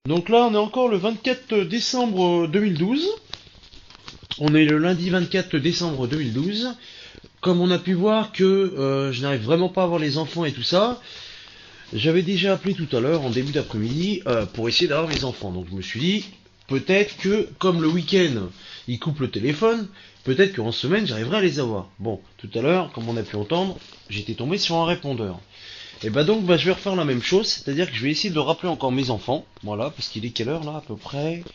Donc là, on est encore le 24 décembre 2012. On est le lundi 24 décembre 2012. Comme on a pu voir que je n'arrive vraiment pas à voir les enfants et tout ça, j'avais déjà appelé tout à l'heure en début d'après-midi pour essayer d'avoir mes enfants. Donc je me suis dit, peut-être que comme le week-end, ils coupent le téléphone, peut-être qu'en semaine, j'arriverai à les avoir. Bon, tout à l'heure, comme on a pu entendre, j'étais tombé sur un répondeur. Et bah donc je vais refaire la même chose, c'est-à-dire que je vais essayer de rappeler encore mes enfants, voilà, parce qu'il est quelle heure là à peu près?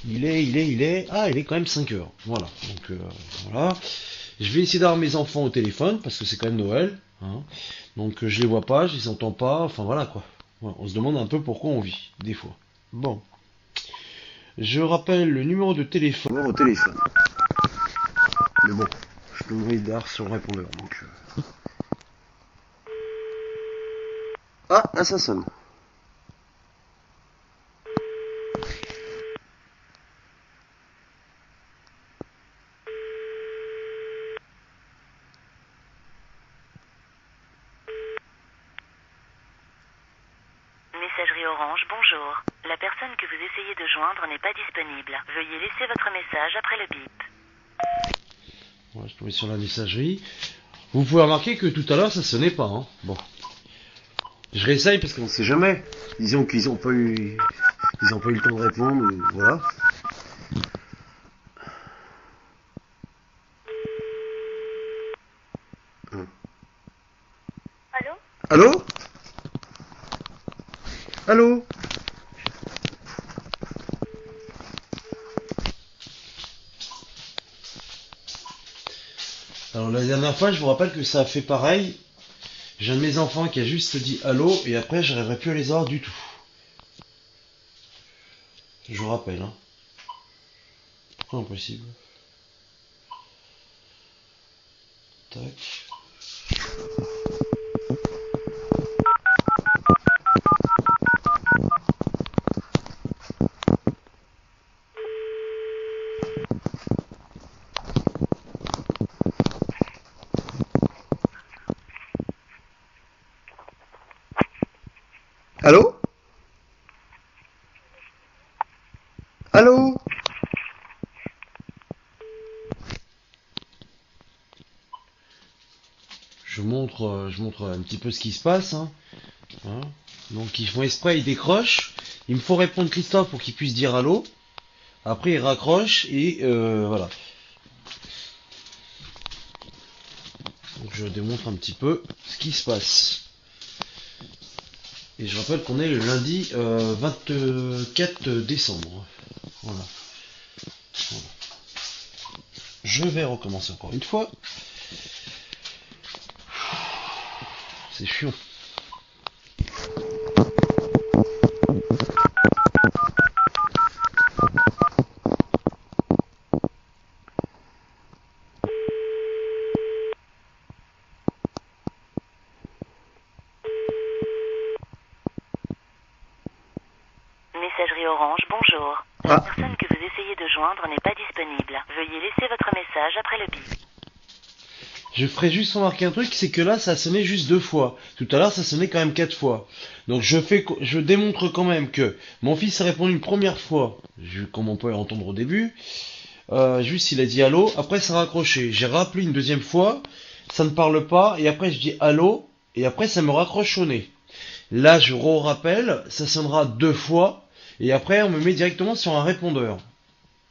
Il est quand même 5 heures, voilà, donc voilà. Je vais essayer d'avoir mes enfants au téléphone, parce que c'est quand même Noël, hein. Donc je les vois pas, je les entends pas, enfin voilà quoi. Voilà, on se demande un peu pourquoi on vit, des fois. Bon, je rappelle le numéro de téléphone. Numéro de téléphone. Mais bon, je peux me d'art sur le répondeur, donc... Ah, là ça sonne. Messagerie Orange, bonjour. La personne que vous essayez de joindre n'est pas disponible. Veuillez laisser votre message après le bip. Ouais, je suis tombé sur la messagerie. Vous pouvez remarquer que tout à l'heure ça sonnait pas, hein. Bon. Je réessaye parce qu'on ne sait jamais. Disons qu'ils ont pas eu. Ils ont pas eu le temps de répondre, voilà. Allô? Allô? Allô? Alors la dernière fois, je vous rappelle que ça a fait pareil. J'ai un de mes enfants qui a juste dit allô et après j'arriverai plus à les avoir du tout. Je vous rappelle, hein. Pourquoi impossible? Tac. Allô? Allô? Je montre un petit peu ce qui se passe, hein. Hein. Donc ils font exprès, ils décrochent. Il me faut répondre Christophe pour qu'il puisse dire allô. Après il raccroche et voilà. Donc je démontre un petit peu ce qui se passe. Et je rappelle qu'on est le lundi 24 décembre. Voilà. Voilà. Je vais recommencer encore une fois. C'est chiant. Messagerie Orange, bonjour. La personne que vous essayez de joindre n'est pas disponible. Veuillez laisser votre message après le bip. Je ferai juste remarquer un truc, c'est que là ça sonnait juste 2 fois. Tout à l'heure ça sonnait quand même 4 fois. Donc je démontre quand même que mon fils a répondu une première fois, comme on peut l'entendre au début. Juste il a dit allô, après ça a raccroché. J'ai rappelé une deuxième fois, ça ne parle pas, et après je dis allô, et après ça me raccroche au nez. Là je rappelle, ça sonnera 2 fois, et après on me met directement sur un répondeur.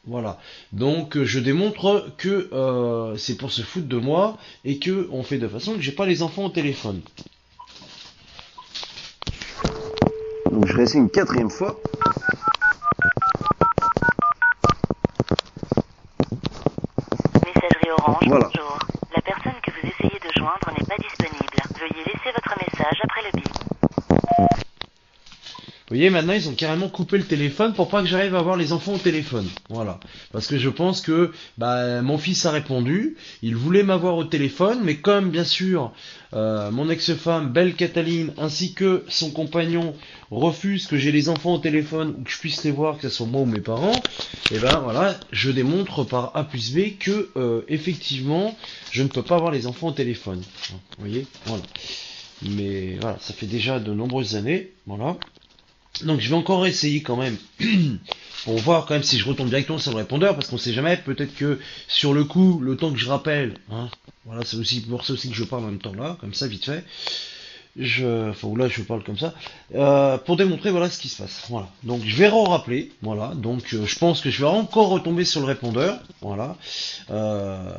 Voilà. Donc je démontre que c'est pour se foutre de moi et que on fait de façon que j'ai pas les enfants au téléphone. Donc je réessaye une quatrième fois. Messagerie Orange, Voilà. bonjour. La personne que vous essayez de joindre n'est pas disponible. Veuillez laisser votre message après le bip. Vous voyez, maintenant ils ont carrément coupé le téléphone pour pas que j'arrive à avoir les enfants au téléphone. Voilà. Parce que je pense que mon fils a répondu, il voulait m'avoir au téléphone, mais comme bien sûr mon ex-femme, Belle Cataline, ainsi que son compagnon refusent que j'ai les enfants au téléphone ou que je puisse les voir, que ce soit moi ou mes parents, et ben voilà, je démontre par A plus B que effectivement je ne peux pas avoir les enfants au téléphone. Vous voyez, voilà. Mais voilà, ça fait déjà de nombreuses années, voilà. Donc je vais encore essayer quand même pour voir quand même si je retombe directement sur le répondeur, parce qu'on sait jamais, peut-être que sur le coup, le temps que je rappelle, hein, voilà, c'est aussi pour ça aussi que je parle en même temps là, comme ça vite fait. Enfin là je parle comme ça, pour démontrer voilà ce qui se passe. Voilà. Donc je vais rappeler, voilà. Donc je pense que je vais encore retomber sur le répondeur, voilà. Euh,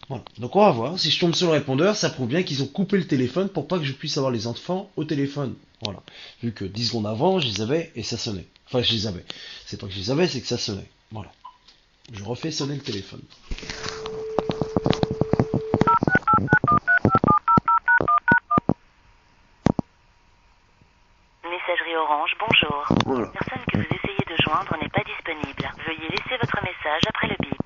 voilà. Donc on va voir. Si je tombe sur le répondeur, ça prouve bien qu'ils ont coupé le téléphone pour pas que je puisse avoir les enfants au téléphone. Voilà. Vu que 10 secondes avant, je les avais et ça sonnait. Enfin, je les avais. C'est pas que je les avais, c'est que ça sonnait. Voilà. Je refais sonner le téléphone. Messagerie Orange, bonjour. Voilà. La personne que vous essayez de joindre n'est pas disponible. Veuillez laisser votre message après le bip.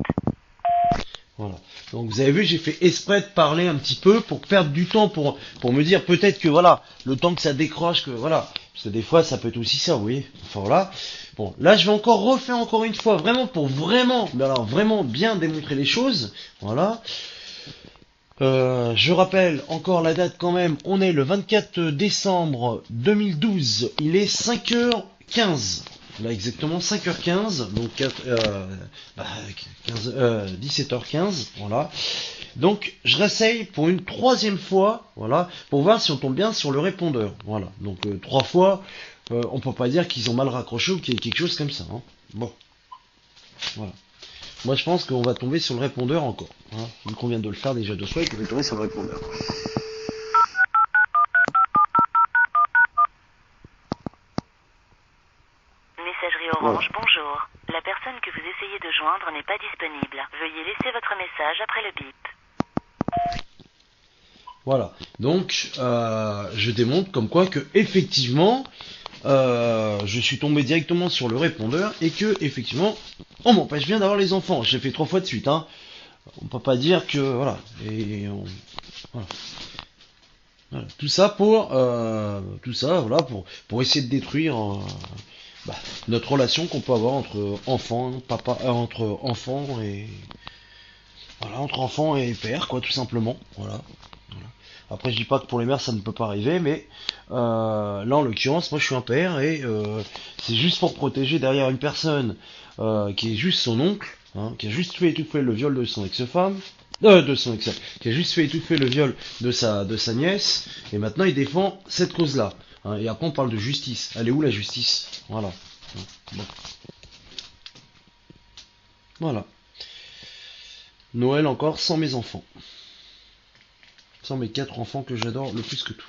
Voilà. Donc vous avez vu, j'ai fait exprès de parler un petit peu pour perdre du temps, pour me dire peut-être que voilà, le temps que ça décroche, que voilà. Parce que des fois ça peut être aussi ça, vous voyez. Enfin voilà. Bon, là je vais encore refaire encore une fois, vraiment pour vraiment, mais alors vraiment bien démontrer les choses. Voilà. Je rappelle encore la date quand même, on est le 24 décembre 2012, il est 5h15. Là exactement 5h15, donc 17h15, voilà. Donc je réessaye pour une troisième fois, voilà, pour voir si on tombe bien sur le répondeur, voilà. Donc 3 fois, on peut pas dire qu'ils ont mal raccroché ou qu'il y ait quelque chose comme ça, hein. Bon, voilà. Moi je pense qu'on va tomber sur le répondeur encore, hein. Vu qu'on vient de le faire déjà 2 fois et qu'on va tomber sur le répondeur. Messagerie Voilà. Orange, bonjour. La personne que vous essayez de joindre n'est pas disponible. Veuillez laisser votre message après le bip. Voilà. Donc, je démontre comme quoi que effectivement, je suis tombé directement sur le répondeur et que effectivement, on m'empêche bien d'avoir les enfants. J'ai fait 3 fois de suite, hein. On peut pas dire que voilà. Voilà. Voilà. Tout ça, voilà, pour essayer de détruire bah, notre relation qu'on peut avoir entre enfants, entre enfants et voilà, entre enfants et père, quoi, tout simplement. Voilà. Voilà. Après, je dis pas que pour les mères ça ne peut pas arriver, mais là en l'occurrence, moi je suis un père et c'est juste pour protéger derrière une personne qui est juste son oncle, hein, qui a juste fait étouffer le viol de son ex-femme, de son ex, qui a juste fait étouffer le viol de sa nièce, et maintenant il défend cette cause-là. Hein, et après on parle de justice. Elle est où la justice? Voilà. Hein, bon. Voilà. Noël encore sans mes enfants. Sans mes 4 enfants que j'adore le plus que tout.